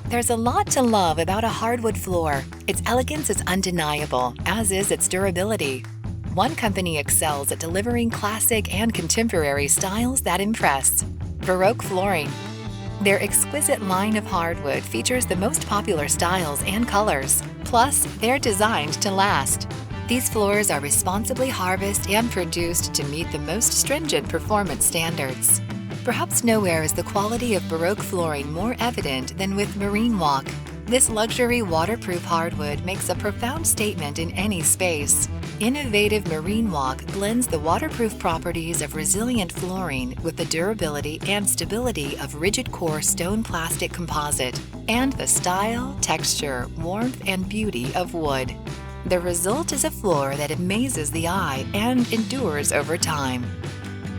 There's a lot to love about a hardwood floor. Its elegance is undeniable, as is its durability. One company excels at delivering classic and contemporary styles that impress. Baroque Flooring. Their exquisite line of hardwood features the most popular styles and colors. Plus, they're designed to last. These floors are responsibly harvested and produced to meet the most stringent performance standards. Perhaps nowhere is the quality of Baroque flooring more evident than with MarineWalk. This luxury waterproof hardwood makes a profound statement in any space. Innovative MarineWalk blends the waterproof properties of resilient flooring with the durability and stability of rigid core stone plastic composite, and the style, texture, warmth, and beauty of wood. The result is a floor that amazes the eye and endures over time.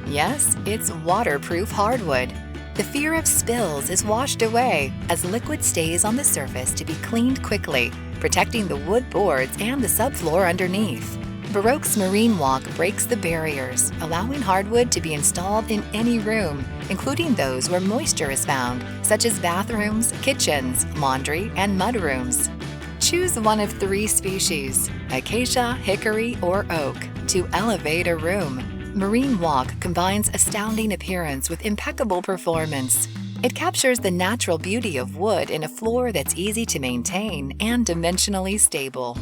Yes, it's waterproof hardwood. The fear of spills is washed away as liquid stays on the surface to be cleaned quickly, protecting the wood boards and the subfloor underneath. Baroque's MarineWalk breaks the barriers, allowing hardwood to be installed in any room, including those where moisture is found, such as bathrooms, kitchens, laundry, and mudrooms. Choose one of 3 species, acacia, hickory, or oak, to elevate a room. MarineWalk combines astounding appearance with impeccable performance. It captures the natural beauty of wood in a floor that's easy to maintain and dimensionally stable.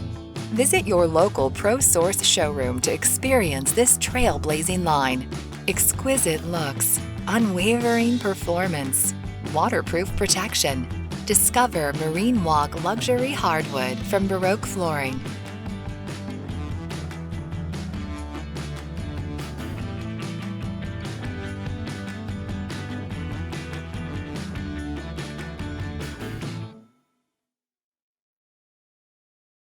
Visit your local ProSource showroom to experience this trailblazing line. Exquisite looks, unwavering performance, waterproof protection. Discover MarineWalk luxury hardwood from Baroque Flooring.